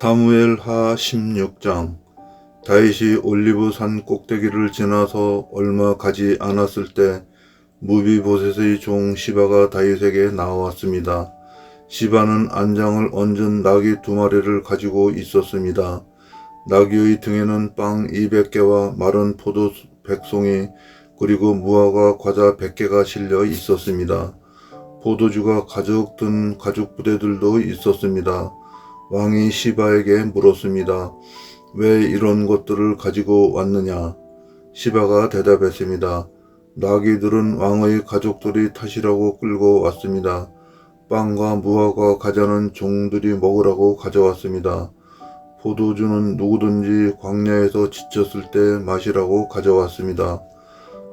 사무엘하 16장. 다윗이 올리브산 꼭대기를 지나서 얼마 가지 않았을 때 무비보셋의 종 시바가 다윗에게 나왔습니다. 시바는 안장을 얹은 나귀 2마리를 가지고 있었습니다. 나귀의 등에는 빵 200개와 마른 포도 100송이 그리고 무화과 과자 100개가 실려 있었습니다. 포도주가 가득 든 가죽 부대들도 있었습니다. 왕이 시바에게 물었습니다. 왜 이런 것들을 가지고 왔느냐? 시바가 대답했습니다. 나귀들은 왕의 가족들이 타시라고 끌고 왔습니다. 빵과 무화과 과자는 종들이 먹으라고 가져왔습니다. 포도주는 누구든지 광야에서 지쳤을 때 마시라고 가져왔습니다.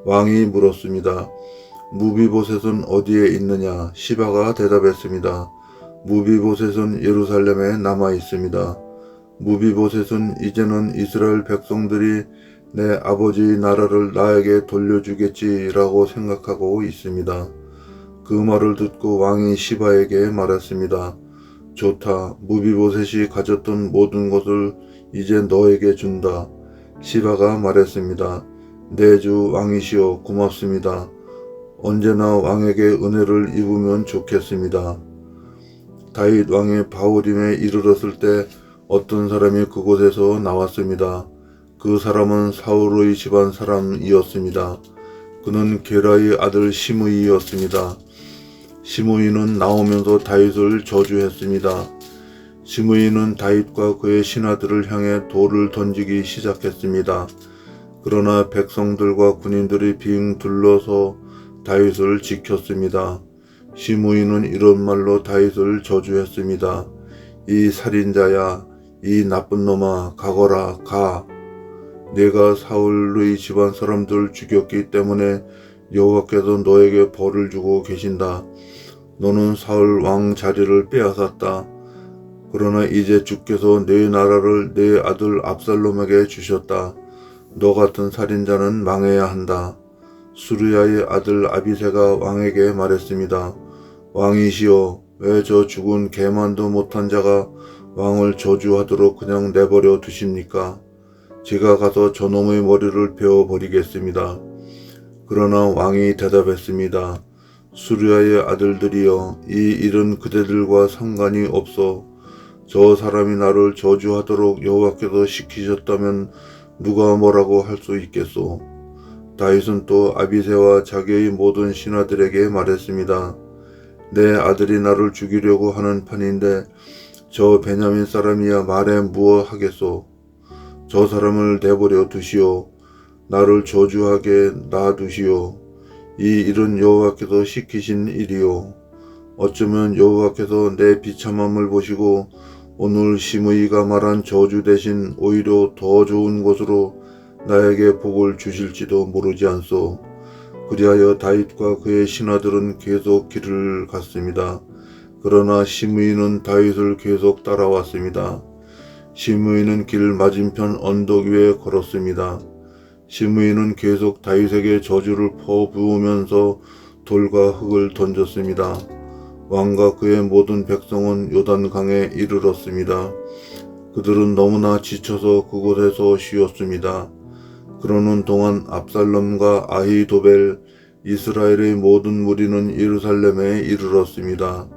왕이 물었습니다. 무비보셋은 어디에 있느냐? 시바가 대답했습니다. 무비보셋은 예루살렘에 남아 있습니다. 무비보셋은 이제는 이스라엘 백성들이 내 아버지의 나라를 나에게 돌려주겠지라고 생각하고 있습니다. 그 말을 듣고 왕이 시바에게 말했습니다. 좋다. 무비보셋이 가졌던 모든 것을 이제 너에게 준다. 시바가 말했습니다. 내 주 왕이시여 고맙습니다. 언제나 왕에게 은혜를 입으면 좋겠습니다. 다윗 왕이 바후림에 이르렀을 때 어떤 사람이 그곳에서 나왔습니다. 그 사람은 사울의 집안 사람이었습니다. 그는 게라의 아들 시므이였습니다. 시므이는 나오면서 다윗을 저주했습니다. 시므이는 다윗과 그의 신하들을 향해 돌을 던지기 시작했습니다. 그러나 백성들과 군인들이 빙 둘러서 다윗을 지켰습니다. 시므이는 이런 말로 다윗을 저주했습니다. 이 살인자야, 이 나쁜 놈아, 가거라, 가. 내가 사울의 집안 사람들을 죽였기 때문에 여호와께서 너에게 벌을 주고 계신다. 너는 사울 왕 자리를 빼앗았다. 그러나 이제 주께서 내 나라를 내 아들 압살롬에게 주셨다. 너 같은 살인자는 망해야 한다. 수르야의 아들 아비새가 왕에게 말했습니다. 왕이시여, 왜 저 죽은 개만도 못한 자가 왕을 저주하도록 그냥 내버려 두십니까? 제가 가서 저놈의 머리를 베어버리겠습니다. 그러나 왕이 대답했습니다. 수르야의 아들들이여, 이 일은 그대들과 상관이 없어. 저 사람이 나를 저주하도록 여호와께서 시키셨다면 누가 뭐라고 할 수 있겠소? 다윗은 또 아비새와 자기의 모든 신하들에게 말했습니다. 내 아들이 나를 죽이려고 하는 판인데 저 베냐민 사람이야 말해 무엇 하겠소? 저 사람을 내버려 두시오. 나를 저주하게 놔두시오. 이 일은 여호와께서 시키신 일이오. 어쩌면 여호와께서 내 비참함을 보시고 오늘 시므이가 말한 저주 대신 오히려 더 좋은 것으로 나에게 복을 주실지도 모르지 않소. 그리하여 다윗과 그의 신하들은 계속 길을 갔습니다. 그러나 시므이는 다윗을 계속 따라왔습니다. 시므이는 길 맞은편 언덕 위에 걸었습니다. 시므이는 계속 다윗에게 저주를 퍼부으면서 돌과 흙을 던졌습니다. 왕과 그의 모든 백성은 요단강에 이르렀습니다. 그들은 너무나 지쳐서 그곳에서 쉬었습니다. 그러는 동안 압살롬과 아히도벨, 이스라엘의 모든 무리는 예루살렘에 이르렀습니다.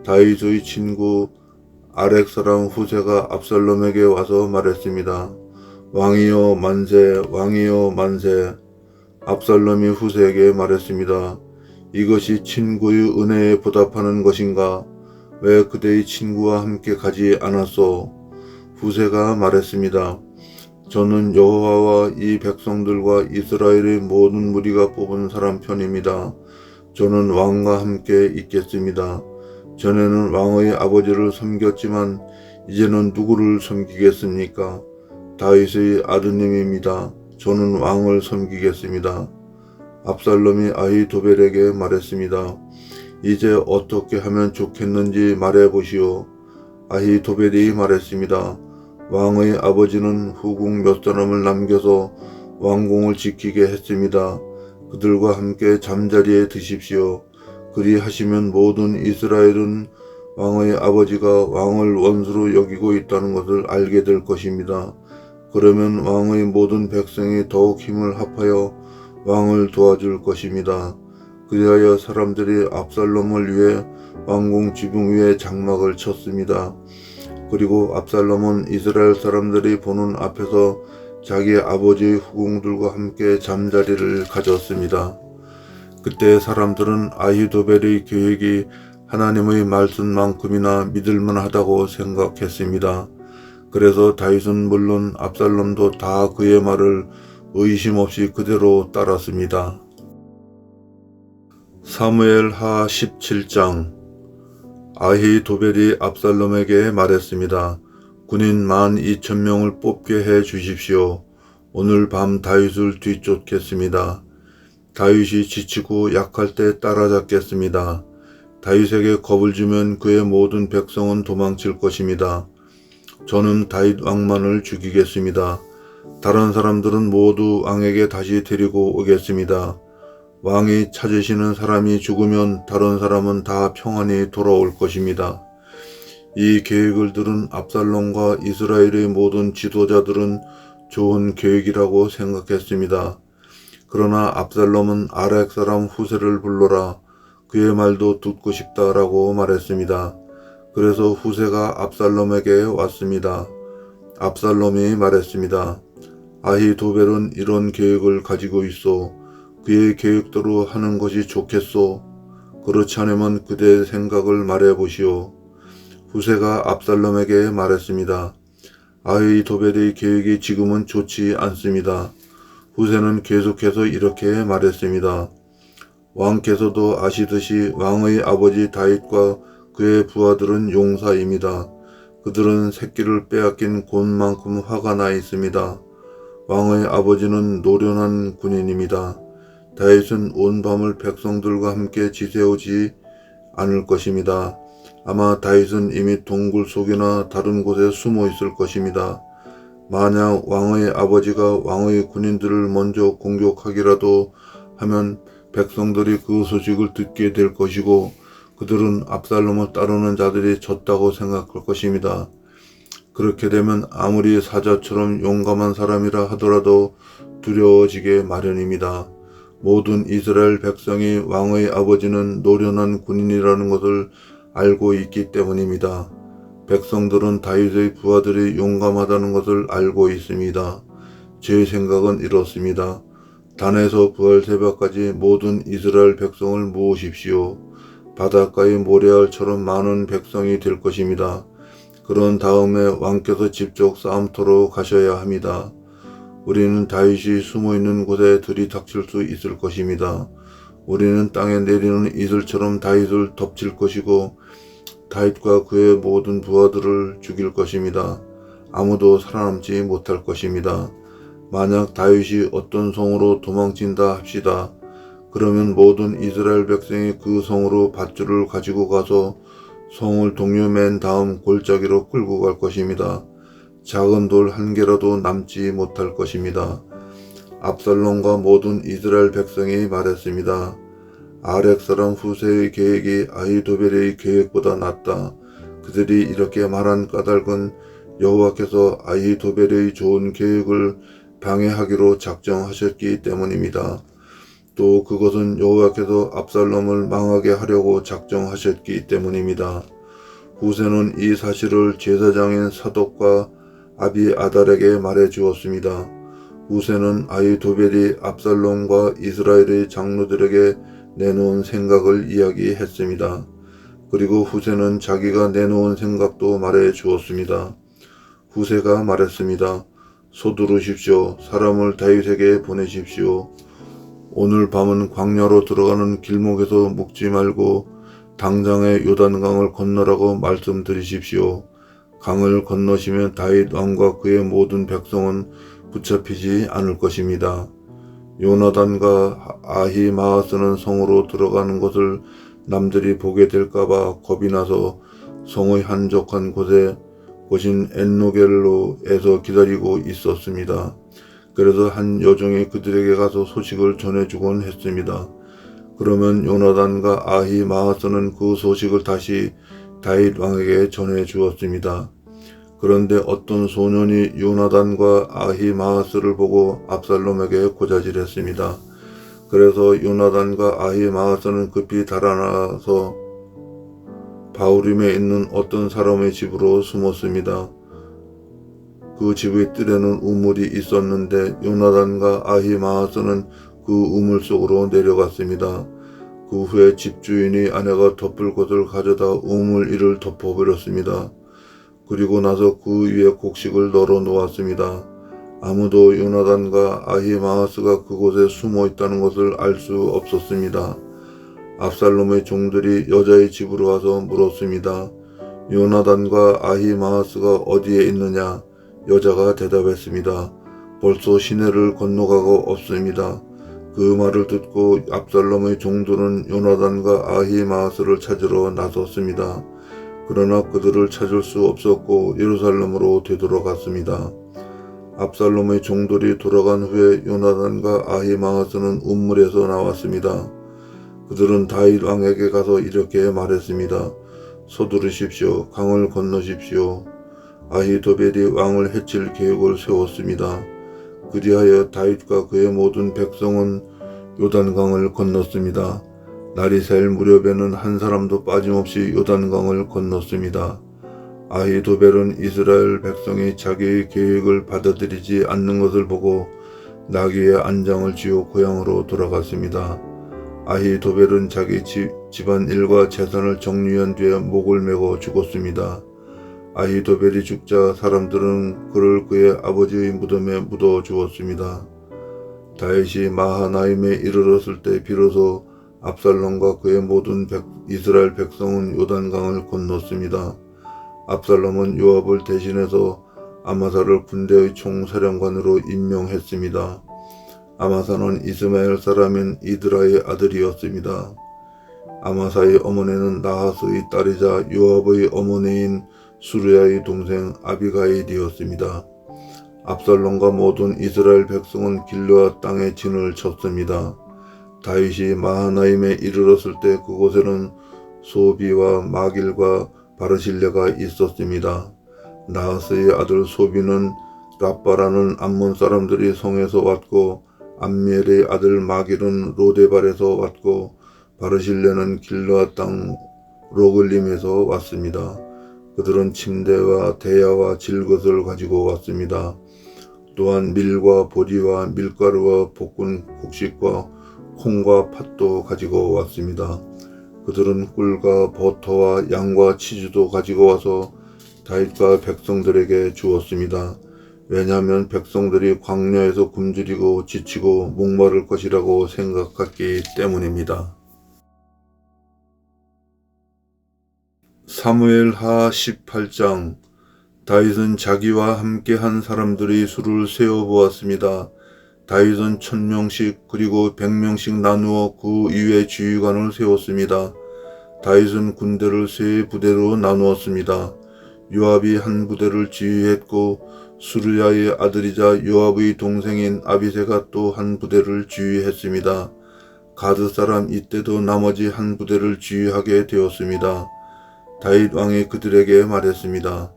다윗의 친구 아렉 사람 후세가 압살롬에게 와서 말했습니다. 왕이여 만세, 왕이여 만세. 압살롬이 후세에게 말했습니다. 이것이 친구의 은혜에 보답하는 것인가? 왜 그대의 친구와 함께 가지 않았소? 후세가 말했습니다. 저는 여호와와 이 백성들과 이스라엘의 모든 무리가 뽑은 사람 편입니다. 저는 왕과 함께 있겠습니다. 전에는 왕의 아버지를 섬겼지만 이제는 누구를 섬기겠습니까? 다윗의 아드님입니다. 저는 왕을 섬기겠습니다. 압살롬이 아히도벨에게 말했습니다. 이제 어떻게 하면 좋겠는지 말해보시오. 아히도벨이 말했습니다. 왕의 아버지는 후궁 몇 사람을 남겨서 왕궁을 지키게 했습니다. 그들과 함께 잠자리에 드십시오. 그리하시면 모든 이스라엘은 왕의 아버지가 왕을 원수로 여기고 있다는 것을 알게 될 것입니다. 그러면 왕의 모든 백성이 더욱 힘을 합하여 왕을 도와줄 것입니다. 그리하여 사람들이 압살롬을 위해 왕궁 지붕 위에 장막을 쳤습니다. 그리고 압살롬은 이스라엘 사람들이 보는 앞에서 자기 아버지의 후궁들과 함께 잠자리를 가졌습니다. 그때 사람들은 아히도벨의 계획이 하나님의 말씀만큼이나 믿을만하다고 생각했습니다. 그래서 다윗은 물론 압살롬도 다 그의 말을 의심 없이 그대로 따랐습니다. 사무엘하 17장. 아히도벨이 압살롬에게 말했습니다. 군인 12,000명을 뽑게 해 주십시오. 오늘 밤 다윗을 뒤쫓겠습니다. 다윗이 지치고 약할 때 따라잡겠습니다. 다윗에게 겁을 주면 그의 모든 백성은 도망칠 것입니다. 저는 다윗 왕만을 죽이겠습니다. 다른 사람들은 모두 왕에게 다시 데리고 오겠습니다. 왕이 찾으시는 사람이 죽으면 다른 사람은 다 평안히 돌아올 것입니다. 이 계획을 들은 압살롬과 이스라엘의 모든 지도자들은 좋은 계획이라고 생각했습니다. 그러나 압살롬은 아렉 사람 후세를 불러라. 그의 말도 듣고 싶다라고 말했습니다. 그래서 후세가 압살롬에게 왔습니다. 압살롬이 말했습니다. 아히도벨은 이런 계획을 가지고 있어. 그의 계획대로 하는 것이 좋겠소. 그렇지 않으면 그대의 생각을 말해보시오. 후세가 압살롬에게 말했습니다. 아히도벨의 계획이 지금은 좋지 않습니다. 후세는 계속해서 이렇게 말했습니다. 왕께서도 아시듯이 왕의 아버지 다윗과 그의 부하들은 용사입니다. 그들은 새끼를 빼앗긴 곤만큼 화가 나 있습니다. 왕의 아버지는 노련한 군인입니다. 다윗은 온 밤을 백성들과 함께 지새우지 않을 것입니다. 아마 다윗은 이미 동굴 속이나 다른 곳에 숨어 있을 것입니다. 만약 왕의 아버지가 왕의 군인들을 먼저 공격하기라도 하면 백성들이 그 소식을 듣게 될 것이고 그들은 압살롬을 따르는 자들이 졌다고 생각할 것입니다. 그렇게 되면 아무리 사자처럼 용감한 사람이라 하더라도 두려워지게 마련입니다. 모든 이스라엘 백성이 왕의 아버지는 노련한 군인이라는 것을 알고 있기 때문입니다. 백성들은 다윗의 부하들이 용감하다는 것을 알고 있습니다. 제 생각은 이렇습니다. 단에서 부활새벽까지 모든 이스라엘 백성을 모으십시오. 바닷가의 모래알처럼 많은 백성이 될 것입니다. 그런 다음에 왕께서 직접 싸움터로 가셔야 합니다. 우리는 다윗이 숨어있는 곳에 들이닥칠 수 있을 것입니다. 우리는 땅에 내리는 이슬처럼 다윗을 덮칠 것이고 다윗과 그의 모든 부하들을 죽일 것입니다. 아무도 살아남지 못할 것입니다. 만약 다윗이 어떤 성으로 도망친다 합시다. 그러면 모든 이스라엘 백성이 그 성으로 밧줄을 가지고 가서 성을 동요맨 다음 골짜기로 끌고 갈 것입니다. 작은 돌 한 개라도 남지 못할 것입니다. 압살롬과 모든 이스라엘 백성이 말했습니다. 아렉 사람 후세의 계획이 아히도벨의 계획보다 낫다. 그들이 이렇게 말한 까닭은 여호와께서 아히도벨의 좋은 계획을 방해하기로 작정하셨기 때문입니다. 또 그것은 여호와께서 압살롬을 망하게 하려고 작정하셨기 때문입니다. 후세는 이 사실을 제사장인 사독과 아비아달에게 말해 주었습니다. 후세는 아히도벨이 압살롬과 이스라엘의 장로들에게 내놓은 생각을 이야기했습니다. 그리고 후세는 자기가 내놓은 생각도 말해 주었습니다. 후세가 말했습니다. 서두르십시오. 사람을 다윗에게 보내십시오. 오늘 밤은 광야로 들어가는 길목에서 묵지 말고 당장에 요단강을 건너라고 말씀드리십시오. 강을 건너시면 다윗 왕과 그의 모든 백성은 붙잡히지 않을 것입니다. 요나단과 아히마아스는 성으로 들어가는 것을 남들이 보게 될까봐 겁이 나서 성의 한적한 곳인 엔노겔로에서 기다리고 있었습니다. 그래서 한 여종이 그들에게 가서 소식을 전해주곤 했습니다. 그러면 요나단과 아히마아스는 그 소식을 다시 다윗 왕에게 전해 주었습니다. 그런데 어떤 소년이 요나단과 아히마아스를 보고 압살롬에게 고자질했습니다. 그래서 요나단과 아히마아스는 급히 달아나서 바후림에 있는 어떤 사람의 집으로 숨었습니다. 그 집의 뜰에는 우물이 있었는데 요나단과 아히마아스는 그 우물 속으로 내려갔습니다. 그 후에 집주인이 아내가 덮을 것을 가져다 우물 위를 덮어버렸습니다. 그리고 나서 그 위에 곡식을 널어 놓았습니다. 아무도 요나단과 아히마아스가 그곳에 숨어 있다는 것을 알 수 없었습니다. 압살롬의 종들이 여자의 집으로 와서 물었습니다. 요나단과 아히마아스가 어디에 있느냐? 여자가 대답했습니다. 벌써 시내를 건너가고 없습니다. 그 말을 듣고 압살롬의 종들은 요나단과 아히마아스를 찾으러 나섰습니다. 그러나 그들을 찾을 수 없었고 예루살렘으로 되돌아갔습니다. 압살롬의 종들이 돌아간 후에 요나단과 아히마아스는 우물에서 나왔습니다. 그들은 다윗 왕에게 가서 이렇게 말했습니다. 서두르십시오. 강을 건너십시오. 아히도벨이 왕을 해칠 계획을 세웠습니다. 그리하여 다윗과 그의 모든 백성은 요단강을 건넜습니다. 날이 셀 무렵에는 한 사람도 빠짐없이 요단강을 건넜습니다. 아히도벨은 이스라엘 백성이 자기의 계획을 받아들이지 않는 것을 보고 나귀의 안장을 쥐어 고향으로 돌아갔습니다. 아히도벨은 자기 집안 일과 재산을 정리한 뒤에 목을 메고 죽었습니다. 아히도벨이 죽자 사람들은 그를 그의 아버지의 무덤에 묻어 주었습니다. 다윗이 마하나임에 이르렀을 때 비로소 압살롬과 그의 모든 이스라엘 백성은 요단강을 건넜습니다. 압살롬은 요압을 대신해서 아마사를 군대의 총사령관으로 임명했습니다. 아마사는 이스마엘 사람인 이드라의 아들이었습니다. 아마사의 어머니는 나하스의 딸이자 요압의 어머니인 수르야의 동생 아비가일이었습니다. 압살롬과 모든 이스라엘 백성은 길르앗 땅에 진을 쳤습니다. 다윗이 마하나임에 이르렀을 때 그곳에는 소비와 마길과 바르실레가 있었습니다. 나하스의 아들 소비는 라빠라는 암몬 사람들이 성에서 왔고 암미엘의 아들 마길은 로데발에서 왔고 바르실레는 길르앗 땅 로글림에서 왔습니다. 그들은 침대와 대야와 질것을 가지고 왔습니다. 또한 밀과 보리와 밀가루와 볶은 곡식과 콩과 팥도 가지고 왔습니다. 그들은 꿀과 버터와 양과 치즈도 가지고 와서 다윗과 백성들에게 주었습니다. 왜냐하면 백성들이 광야에서 굶주리고 지치고 목마를 것이라고 생각했기 때문입니다. 사무엘하 18장. 다윗은 자기와 함께 한 사람들이 수를 세어보았습니다. 다윗은 1000명씩 그리고 100명씩 나누어 그 이외 지휘관을 세웠습니다. 다윗은 군대를 세 부대로 나누었습니다. 요압이 한 부대를 지휘했고 수르야의 아들이자 요압의 동생인 아비새가 또 한 부대를 지휘했습니다. 가드 사람 이때도 나머지 한 부대를 지휘하게 되었습니다. 다윗 왕이 그들에게 말했습니다.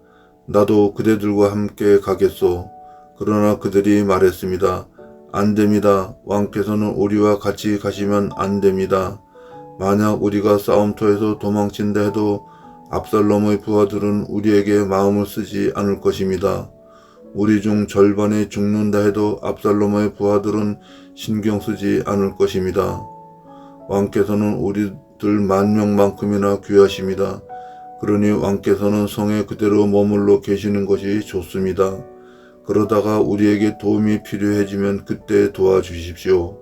나도 그대들과 함께 가겠소. 그러나 그들이 말했습니다. 안 됩니다. 왕께서는 우리와 같이 가시면 안 됩니다. 만약 우리가 싸움터에서 도망친다 해도 압살롬의 부하들은 우리에게 마음을 쓰지 않을 것입니다. 우리 중 절반이 죽는다 해도 압살롬의 부하들은 신경 쓰지 않을 것입니다. 왕께서는 우리들 10,000명만큼이나 귀하십니다. 그러니 왕께서는 성에 그대로 머물러 계시는 것이 좋습니다. 그러다가 우리에게 도움이 필요해지면 그때 도와주십시오.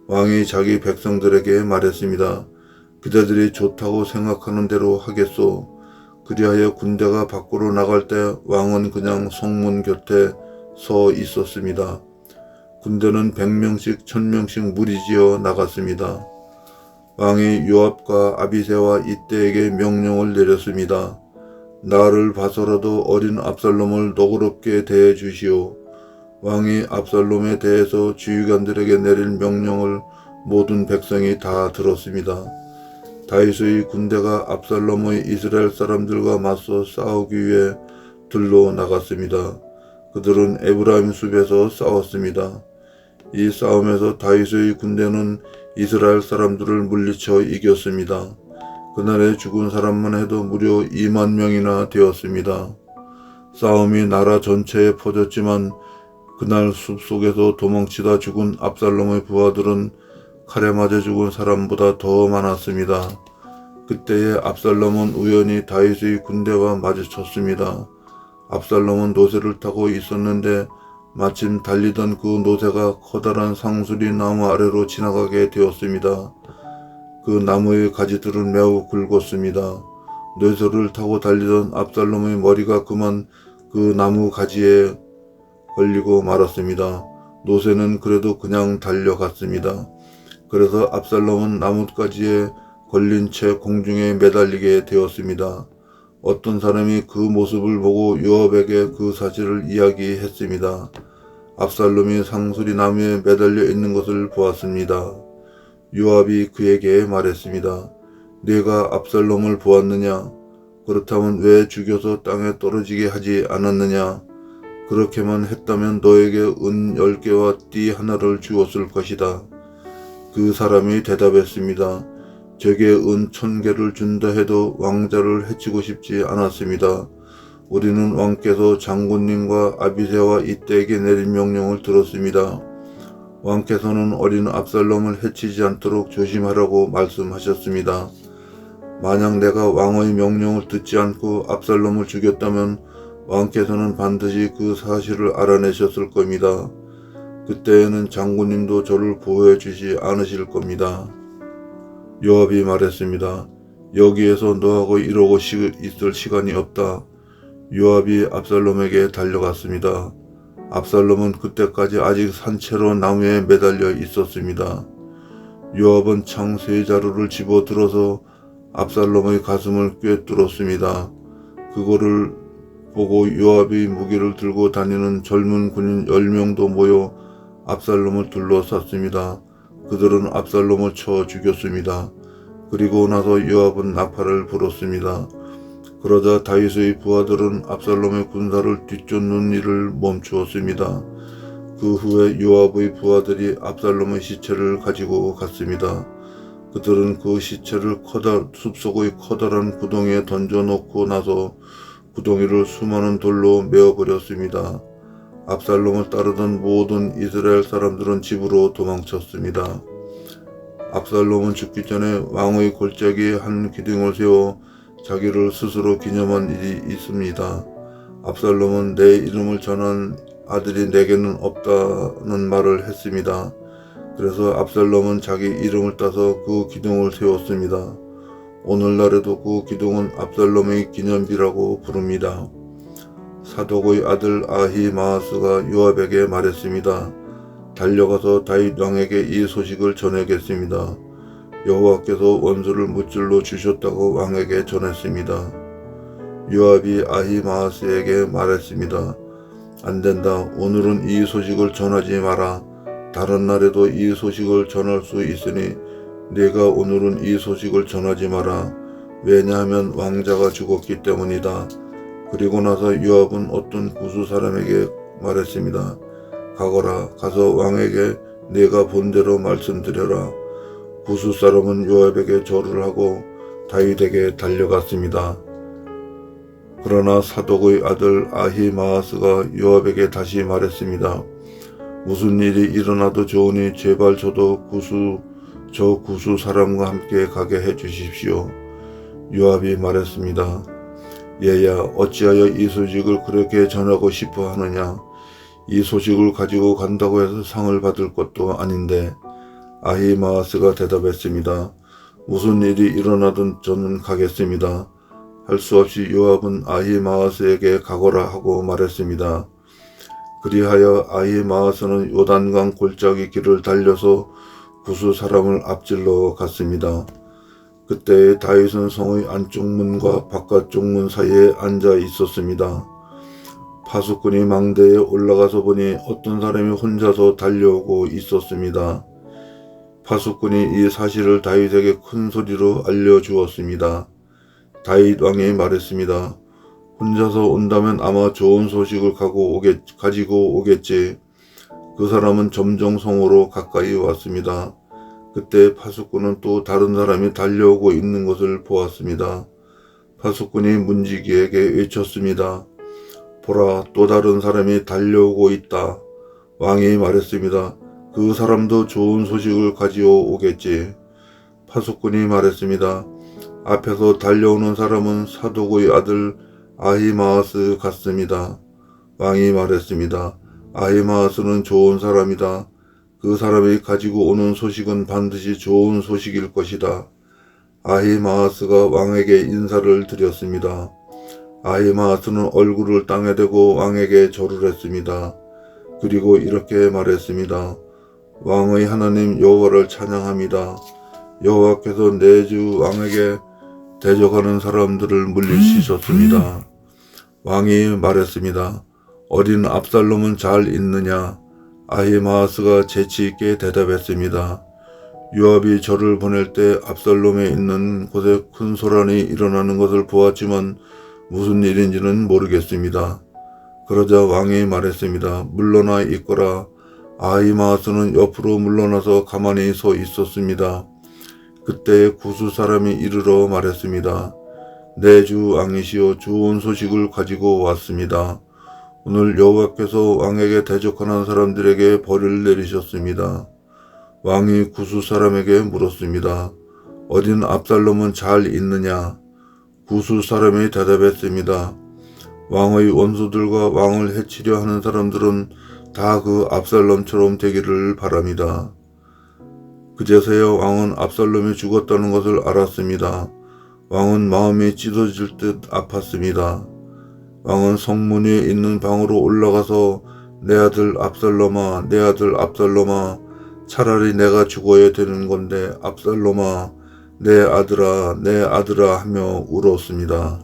왕이 자기 백성들에게 말했습니다. 그대들이 좋다고 생각하는 대로 하겠소. 그리하여 군대가 밖으로 나갈 때 왕은 그냥 성문 곁에 서 있었습니다. 군대는 100명씩 1000명씩 무리지어 나갔습니다. 왕이 요압과 아비새와 이때에게 명령을 내렸습니다. 나를 봐서라도 어린 압살롬을 너그럽게 대해 주시오. 왕이 압살롬에 대해서 지휘관들에게 내릴 명령을 모든 백성이 다 들었습니다. 다윗의 군대가 압살롬의 이스라엘 사람들과 맞서 싸우기 위해 들로 나갔습니다. 그들은 에브라임 숲에서 싸웠습니다. 이 싸움에서 다윗의 군대는 이스라엘 사람들을 물리쳐 이겼습니다. 그날에 죽은 사람만 해도 무려 2만 명이나 되었습니다. 싸움이 나라 전체에 퍼졌지만 그날 숲속에서 도망치다 죽은 압살롬의 부하들은 칼에 맞아 죽은 사람보다 더 많았습니다. 그때에 압살롬은 우연히 다윗의 군대와 마주쳤습니다. 압살롬은 노새를 타고 있었는데 마침 달리던 그 노새가 커다란 상수리 나무 아래로 지나가게 되었습니다. 그 나무의 가지들은 매우 굵었습니다. 노새를 타고 달리던 압살롬의 머리가 그만 그 나무 가지에 걸리고 말았습니다. 노새는 그래도 그냥 달려갔습니다. 그래서 압살롬은 나뭇가지에 걸린 채 공중에 매달리게 되었습니다. 어떤 사람이 그 모습을 보고 요압에게 그 사실을 이야기했습니다. 압살롬이 상수리 나무에 매달려 있는 것을 보았습니다. 요압이 그에게 말했습니다. 네가 압살롬을 보았느냐? 그렇다면 왜 죽여서 땅에 떨어지게 하지 않았느냐? 그렇게만 했다면 너에게 은 10개와 띠 하나를 주었을 것이다. 그 사람이 대답했습니다. 제게 은 1000개를 준다 해도 왕자를 해치고 싶지 않았습니다. 우리는 왕께서 장군님과 아비새와 이떼에게 내린 명령을 들었습니다. 왕께서는 어린 압살롬을 해치지 않도록 조심하라고 말씀하셨습니다. 만약 내가 왕의 명령을 듣지 않고 압살롬을 죽였다면 왕께서는 반드시 그 사실을 알아내셨을 겁니다. 그때에는 장군님도 저를 보호해 주지 않으실 겁니다. 요압이 말했습니다. 여기에서 너하고 이러고 있을 시간이 없다. 요압이 압살롬에게 달려갔습니다. 압살롬은 그때까지 아직 산채로 나무에 매달려 있었습니다. 요압은 창 3자루를 집어들어서 압살롬의 가슴을 꿰뚫었습니다. 그거를 보고 요압이 무기를 들고 다니는 젊은 군인 10명도 모여 압살롬을 둘러쌌습니다. 그들은 압살롬을 쳐 죽였습니다. 그리고 나서 요압은 나팔을 불었습니다. 그러자 다윗의 부하들은 압살롬의 군사를 뒤쫓는 일을 멈추었습니다. 그 후에 요압의 부하들이 압살롬의 시체를 가지고 갔습니다. 그들은 그 시체를 숲속의 커다란 구덩이에 던져놓고 나서 구덩이를 수많은 돌로 메어버렸습니다. 압살롬을 따르던 모든 이스라엘 사람들은 집으로 도망쳤습니다. 압살롬은 죽기 전에 왕의 골짜기에 한 기둥을 세워 자기를 스스로 기념한 일이 있습니다. 압살롬은 내 이름을 전한 아들이 내게는 없다는 말을 했습니다. 그래서 압살롬은 자기 이름을 따서 그 기둥을 세웠습니다. 오늘날에도 그 기둥은 압살롬의 기념비라고 부릅니다. 사독의 아들 아히마아스가 요압에게 말했습니다. 달려가서 다윗 왕에게 이 소식을 전하겠습니다. 여호와께서 원수를 무찔러 주셨다고 왕에게 전했습니다. 요압이 아히마아스에게 말했습니다. 안된다. 오늘은 이 소식을 전하지 마라. 다른 날에도 이 소식을 전할 수 있으니 네가 오늘은 이 소식을 전하지 마라. 왜냐하면 왕자가 죽었기 때문이다. 그리고 나서 요압은 어떤 구수 사람에게 말했습니다. 가거라. 가서 왕에게 네가 본대로 말씀드려라. 구수 사람은 요압에게 절을 하고 다윗에게 달려갔습니다. 그러나 사독의 아들 아히마아스가 요압에게 다시 말했습니다. 무슨 일이 일어나도 좋으니 제발 저도 저 구수 사람과 함께 가게 해 주십시오. 요압이 말했습니다. 얘야, 어찌하여 이 소식을 그렇게 전하고 싶어 하느냐? 이 소식을 가지고 간다고 해서 상을 받을 것도 아닌데. 아히마아스가 대답했습니다. 무슨 일이 일어나든 저는 가겠습니다. 할 수 없이 요압은 아히마아스에게 가거라 하고 말했습니다. 그리하여 아히마아스는 요단강 골짜기 길을 달려서 구수 사람을 앞질러 갔습니다. 그때 다윗은 성의 안쪽 문과 바깥쪽 문 사이에 앉아 있었습니다. 파수꾼이 망대에 올라가서 보니 어떤 사람이 혼자서 달려오고 있었습니다. 파수꾼이 이 사실을 다윗에게 큰 소리로 알려주었습니다. 다윗 왕이 말했습니다. 혼자서 온다면 아마 좋은 소식을 가지고 오겠지. 그 사람은 점점 성으로 가까이 왔습니다. 그때 파수꾼은 또 다른 사람이 달려오고 있는 것을 보았습니다. 파수꾼이 문지기에게 외쳤습니다. 보라, 또 다른 사람이 달려오고 있다. 왕이 말했습니다. 그 사람도 좋은 소식을 가지고 오겠지. 파수꾼이 말했습니다. 앞에서 달려오는 사람은 사독의 아들 아히마아스 같습니다. 왕이 말했습니다. 아히마아스는 좋은 사람이다. 그 사람이 가지고 오는 소식은 반드시 좋은 소식일 것이다. 아히마아스가 왕에게 인사를 드렸습니다. 아히마아스는 얼굴을 땅에 대고 왕에게 절을 했습니다. 그리고 이렇게 말했습니다. 왕의 하나님 여호와를 찬양합니다. 여호와께서 내 주 왕에게 대적하는 사람들을 물리치셨습니다. 왕이 말했습니다. 어린 압살롬은 잘 있느냐? 아히마아스가 재치있게 대답했습니다. 요압이 저를 보낼 때 압살롬에 있는 곳에 큰 소란이 일어나는 것을 보았지만 무슨 일인지는 모르겠습니다. 그러자 왕이 말했습니다. 물러나 있거라. 아히마아스는 옆으로 물러나서 가만히 서 있었습니다. 그때 구스 사람이 이르러 말했습니다. 내 주 왕이시여, 좋은 소식을 가지고 왔습니다. 오늘 여호와께서 왕에게 대적하는 사람들에게 벌을 내리셨습니다. 왕이 구스 사람에게 물었습니다. 어린 압살롬은 잘 있느냐? 구스 사람이 대답했습니다. 왕의 원수들과 왕을 해치려 하는 사람들은 다 그 압살롬처럼 되기를 바랍니다. 그제서야 왕은 압살롬이 죽었다는 것을 알았습니다. 왕은 마음이 찢어질 듯 아팠습니다. 왕은 성문 위에 있는 방으로 올라가서 내 아들 압살롬아, 내 아들 압살롬아, 차라리 내가 죽어야 되는 건데 압살롬아, 내 아들아, 내 아들아 하며 울었습니다.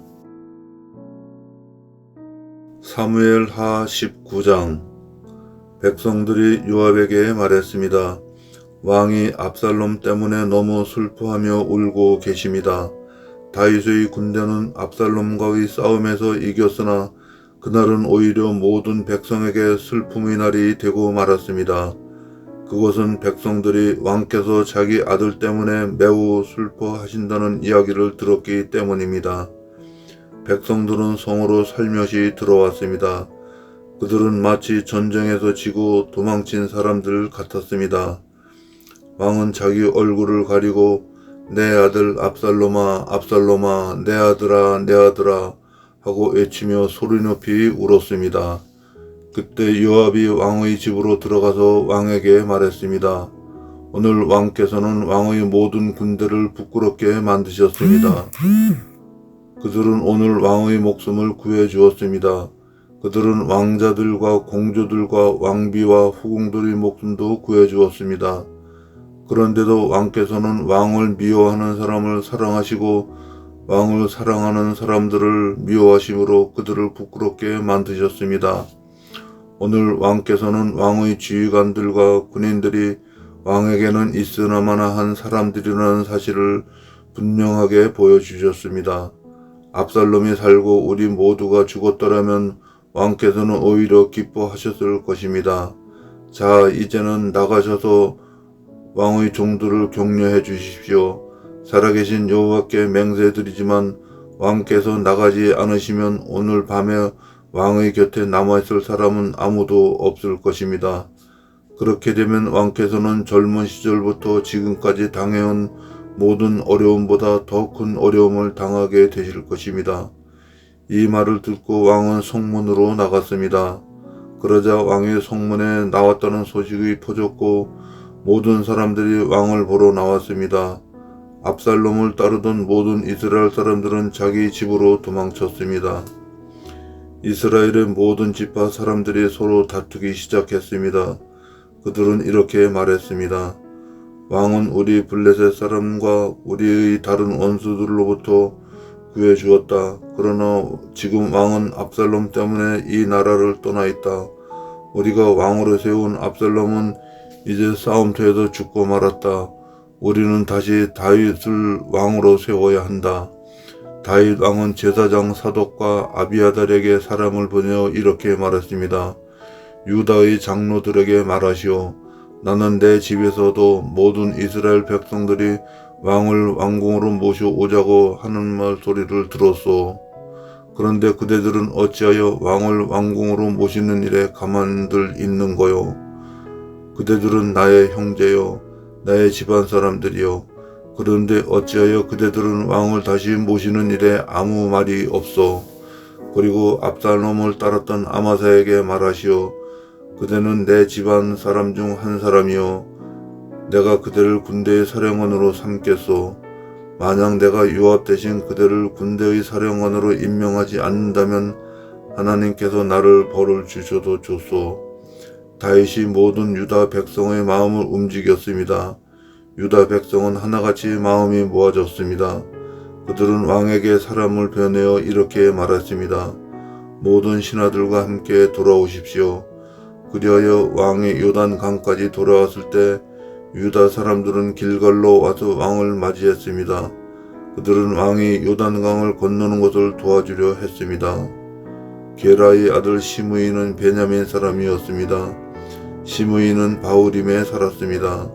사무엘하 19장. 백성들이 요압에게 말했습니다. 왕이 압살롬 때문에 너무 슬퍼하며 울고 계십니다. 다윗의 군대는 압살롬과의 싸움에서 이겼으나 그날은 오히려 모든 백성에게 슬픔의 날이 되고 말았습니다. 그것은 백성들이 왕께서 자기 아들 때문에 매우 슬퍼하신다는 이야기를 들었기 때문입니다. 백성들은 성으로 살며시 들어왔습니다. 그들은 마치 전쟁에서 지고 도망친 사람들 같았습니다. 왕은 자기 얼굴을 가리고 내 아들 압살롬아, 압살롬아, 내 아들아, 내 아들아 하고 외치며 소리 높이 울었습니다. 그때 요압이 왕의 집으로 들어가서 왕에게 말했습니다. 오늘 왕께서는 왕의 모든 군대를 부끄럽게 만드셨습니다. 그들은 오늘 왕의 목숨을 구해 주었습니다. 그들은 왕자들과 공주들과 왕비와 후궁들의 목숨도 구해 주었습니다. 그런데도 왕께서는 왕을 미워하는 사람을 사랑하시고 왕을 사랑하는 사람들을 미워하심으로 그들을 부끄럽게 만드셨습니다. 오늘 왕께서는 왕의 지휘관들과 군인들이 왕에게는 있으나마나 한 사람들이라는 사실을 분명하게 보여주셨습니다. 압살롬이 살고 우리 모두가 죽었더라면 왕께서는 오히려 기뻐하셨을 것입니다. 자, 이제는 나가셔서 왕의 종들을 격려해 주십시오. 살아계신 여호와께 맹세드리지만 왕께서 나가지 않으시면 오늘 밤에 왕의 곁에 남아있을 사람은 아무도 없을 것입니다. 그렇게 되면 왕께서는 젊은 시절부터 지금까지 당해온 모든 어려움보다 더 큰 어려움을 당하게 되실 것입니다. 이 말을 듣고 왕은 성문으로 나갔습니다. 그러자 왕이 성문에 나왔다는 소식이 퍼졌고 모든 사람들이 왕을 보러 나왔습니다. 압살롬을 따르던 모든 이스라엘 사람들은 자기 집으로 도망쳤습니다. 이스라엘의 모든 지파 사람들이 서로 다투기 시작했습니다. 그들은 이렇게 말했습니다. 왕은 우리 블레셋 사람과 우리의 다른 원수들로부터 구해주었다. 그러나 지금 왕은 압살롬 때문에 이 나라를 떠나 있다. 우리가 왕으로 세운 압살롬은 이제 싸움터에서 죽고 말았다. 우리는 다시 다윗을 왕으로 세워야 한다. 다윗 왕은 제사장 사독과 아비아달에게 사람을 보내어 이렇게 말했습니다. 유다의 장로들에게 말하시오. 나는 내 집에서도 모든 이스라엘 백성들이 왕을 왕궁으로 모셔오자고 하는 말 소리를 들었소. 그런데 그대들은 어찌하여 왕을 왕궁으로 모시는 일에 가만들 있는 거요? 그대들은 나의 형제요, 나의 집안 사람들이요. 그런데 어찌하여 그대들은 왕을 다시 모시는 일에 아무 말이 없어? 그리고 압살롬을 따랐던 아마사에게 말하시오. 그대는 내 집안 사람 중 한 사람이요. 내가 그대를 군대의 사령관으로 삼겠소. 만약 내가 요압 대신 그대를 군대의 사령관으로 임명하지 않는다면 하나님께서 나를 벌을 주셔도 좋소. 다윗이 모든 유다 백성의 마음을 움직였습니다. 유다 백성은 하나같이 마음이 모아졌습니다. 그들은 왕에게 사람을 보내어 이렇게 말했습니다. 모든 신하들과 함께 돌아오십시오. 그리하여 왕이 요단 강까지 돌아왔을 때 유다 사람들은 길갈로 와서 왕을 맞이했습니다. 그들은 왕이 요단강을 건너는 것을 도와주려 했습니다. 게라의 아들 시므이는 베냐민 사람이었습니다. 시므이는 바후림에 살았습니다.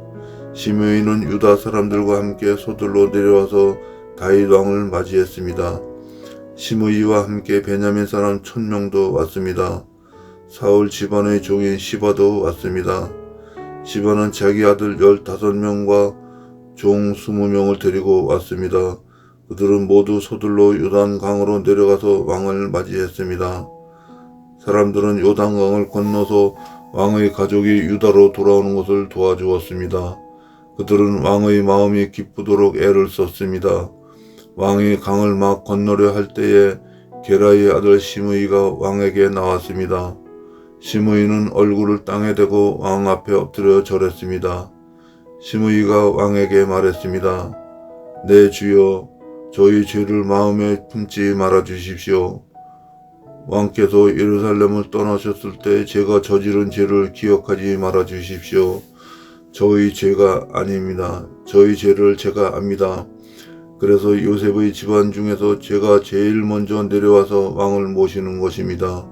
시므이는 유다 사람들과 함께 소들로 내려와서 다윗 왕을 맞이했습니다. 시므이와 함께 베냐민 사람 1000명도 왔습니다. 사울 집안의 종인 시바도 왔습니다. 시바는 자기 아들 15명과 종 20명을 데리고 왔습니다. 그들은 모두 서둘러 요단강으로 내려가서 왕을 맞이했습니다. 사람들은 요단강을 건너서 왕의 가족이 유다로 돌아오는 것을 도와주었습니다. 그들은 왕의 마음이 기쁘도록 애를 썼습니다. 왕이 강을 막 건너려 할 때에 게라의 아들 시므이가 왕에게 나왔습니다. 시므이는 얼굴을 땅에 대고 왕 앞에 엎드려 절했습니다. 시므이가 왕에게 말했습니다. 내 주여, 저희 죄를 마음에 품지 말아 주십시오. 왕께서 예루살렘을 떠나셨을 때 제가 저지른 죄를 기억하지 말아 주십시오. 저희 죄가 아닙니다. 저희 죄를 제가 압니다. 그래서 요셉의 집안 중에서 제가 제일 먼저 내려와서 왕을 모시는 것입니다.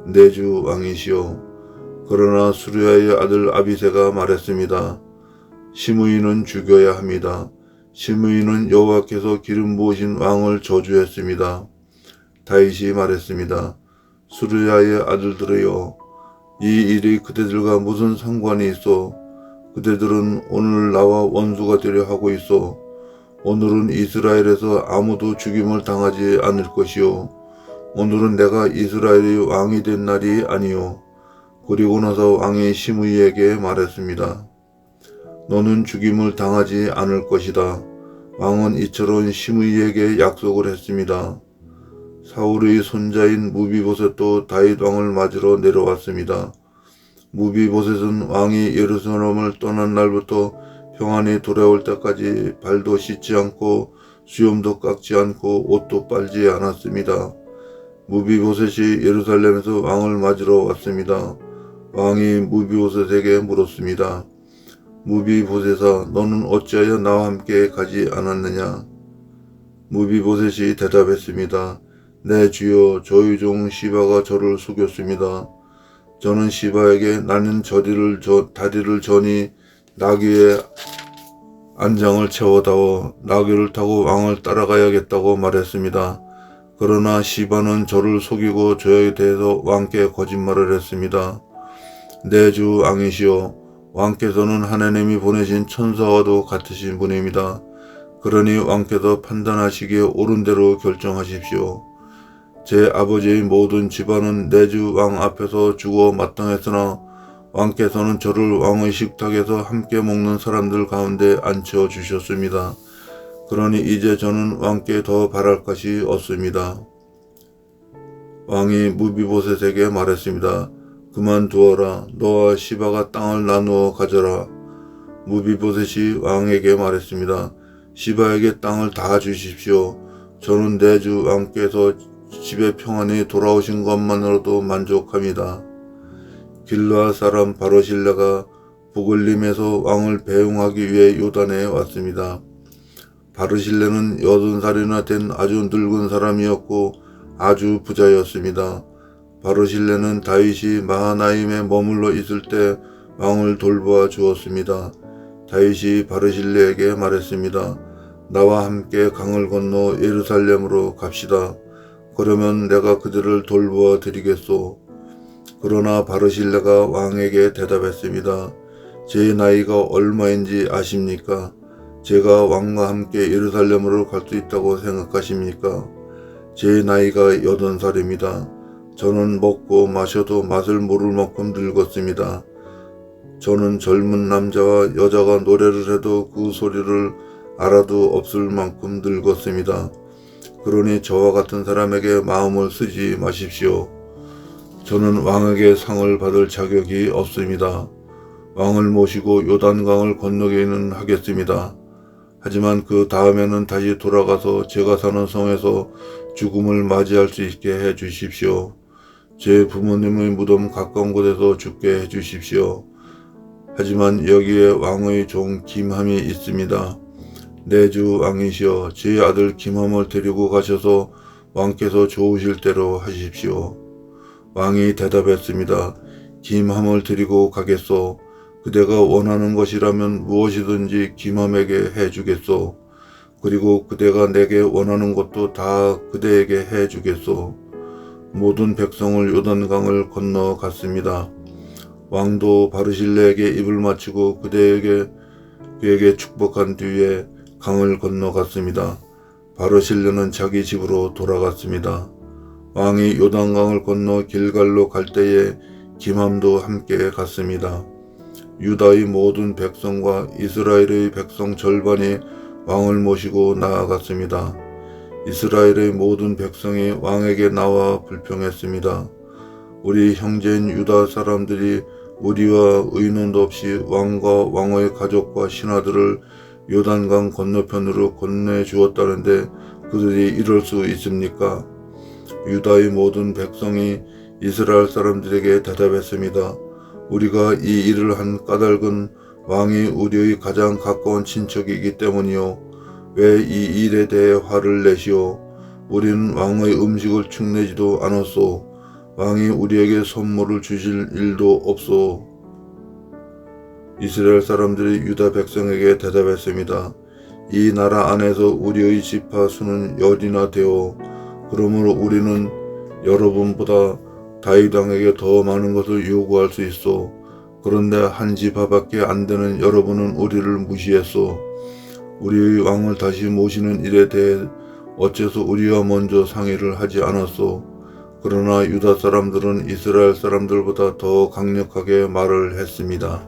내 주 왕이시여. 그러나 수르야의 아들 아비새가 말했습니다. 시므이는 죽여야 합니다. 시므이는 여호와께서 기름 부으신 왕을 저주했습니다. 다윗이 말했습니다. 수르야의 아들들이여, 이 일이 그대들과 무슨 상관이 있어? 그대들은 오늘 나와 원수가 되려 하고 있어. 오늘은 이스라엘에서 아무도 죽임을 당하지 않을 것이요. 오늘은 내가 이스라엘의 왕이 된 날이 아니요. 그리고 나서 왕이 시므이에게 말했습니다. 너는 죽임을 당하지 않을 것이다. 왕은 이처럼 시므이에게 약속을 했습니다. 사울의 손자인 무비보셋도 다윗 왕을 맞으러 내려왔습니다. 무비보셋은 왕이 예루살렘을 떠난 날부터 평안히 돌아올 때까지 발도 씻지 않고 수염도 깎지 않고 옷도 빨지 않았습니다. 무비보셋이 예루살렘에서 왕을 맞으러 왔습니다. 왕이 무비보셋에게 물었습니다. 무비보셋아, 너는 어찌하여 나와 함께 가지 않았느냐? 무비보셋이 대답했습니다. 내 주여, 저희 종 시바가 저를 속였습니다. 저는 시바에게 나는 다리를 저니 나귀의 안장을 채워다오 나귀를 타고 왕을 따라가야겠다고 말했습니다. 그러나 시바는 저를 속이고 저에 대해서 왕께 거짓말을 했습니다. 내 주 왕이시여, 왕께서는 하나님이 보내신 천사와도 같으신 분입니다. 그러니 왕께서 판단하시기에 옳은 대로 결정하십시오. 제 아버지의 모든 집안은 내 주 왕 앞에서 죽어 마땅했으나 왕께서는 저를 왕의 식탁에서 함께 먹는 사람들 가운데 앉혀 주셨습니다. 그러니 이제 저는 왕께 더 바랄 것이 없습니다. 왕이 무비보셋에게 말했습니다. 그만두어라. 너와 시바가 땅을 나누어 가져라. 무비보셋이 왕에게 말했습니다. 시바에게 땅을 다 주십시오. 저는 내 주 왕께서 집에 평안히 돌아오신 것만으로도 만족합니다. 길르앗 사람 바로실레가 부글림에서 왕을 배웅하기 위해 요단에 왔습니다. 바르실레는 80살이나 된 아주 늙은 사람이었고 아주 부자였습니다. 바르실레는 다윗이 마하나임에 머물러 있을 때 왕을 돌보아 주었습니다. 다윗이 바르실레에게 말했습니다. 나와 함께 강을 건너 예루살렘으로 갑시다. 그러면 내가 그들을 돌보아 드리겠소. 그러나 바르실레가 왕에게 대답했습니다. 제 나이가 얼마인지 아십니까? 제가 왕과 함께 예루살렘으로 갈 수 있다고 생각하십니까? 제 나이가 80살입니다. 저는 먹고 마셔도 맛을 모를 만큼 늙었습니다. 저는 젊은 남자와 여자가 노래를 해도 그 소리를 알아도 없을 만큼 늙었습니다. 그러니 저와 같은 사람에게 마음을 쓰지 마십시오. 저는 왕에게 상을 받을 자격이 없습니다. 왕을 모시고 요단강을 건너게는 하겠습니다. 하지만 그 다음에는 다시 돌아가서 제가 사는 성에서 죽음을 맞이할 수 있게 해 주십시오. 제 부모님의 무덤 가까운 곳에서 죽게 해 주십시오. 하지만 여기에 왕의 종 김함이 있습니다. 내 주 왕이시여, 제 아들 김함을 데리고 가셔서 왕께서 좋으실 대로 하십시오. 왕이 대답했습니다. 김함을 데리고 가겠소. 그대가 원하는 것이라면 무엇이든지 김함에게 해주겠소. 그리고 그대가 내게 원하는 것도 다 그대에게 해주겠소. 모든 백성을 요단강을 건너갔습니다. 왕도 바르실레에게 입을 맞추고 그에게 축복한 뒤에 강을 건너갔습니다. 바르실레는 자기 집으로 돌아갔습니다. 왕이 요단강을 건너 길갈로 갈 때에 김함도 함께 갔습니다. 유다의 모든 백성과 이스라엘의 백성 절반이 왕을 모시고 나아갔습니다. 이스라엘의 모든 백성이 왕에게 나와 불평했습니다. 우리 형제인 유다 사람들이 우리와 의논도 없이 왕과 왕의 가족과 신하들을 요단강 건너편으로 건네주었다는데 그들이 이럴 수 있습니까? 유다의 모든 백성이 이스라엘 사람들에게 대답했습니다. 우리가 이 일을 한 까닭은 왕이 우리의 가장 가까운 친척이기 때문이요. 왜 이 일에 대해 화를 내시오? 우리는 왕의 음식을 축내지도 않았소. 왕이 우리에게 선물을 주실 일도 없소. 이스라엘 사람들이 유다 백성에게 대답했습니다. 이 나라 안에서 우리의 지파 수는 10이나 되어 그러므로 우리는 여러분보다 다윗 왕에게 더 많은 것을 요구할 수 있어. 그런데 한 지파밖에 안 되는 여러분은 우리를 무시했소. 우리의 왕을 다시 모시는 일에 대해 어째서 우리와 먼저 상의를 하지 않았소. 그러나 유다 사람들은 이스라엘 사람들보다 더 강력하게 말을 했습니다.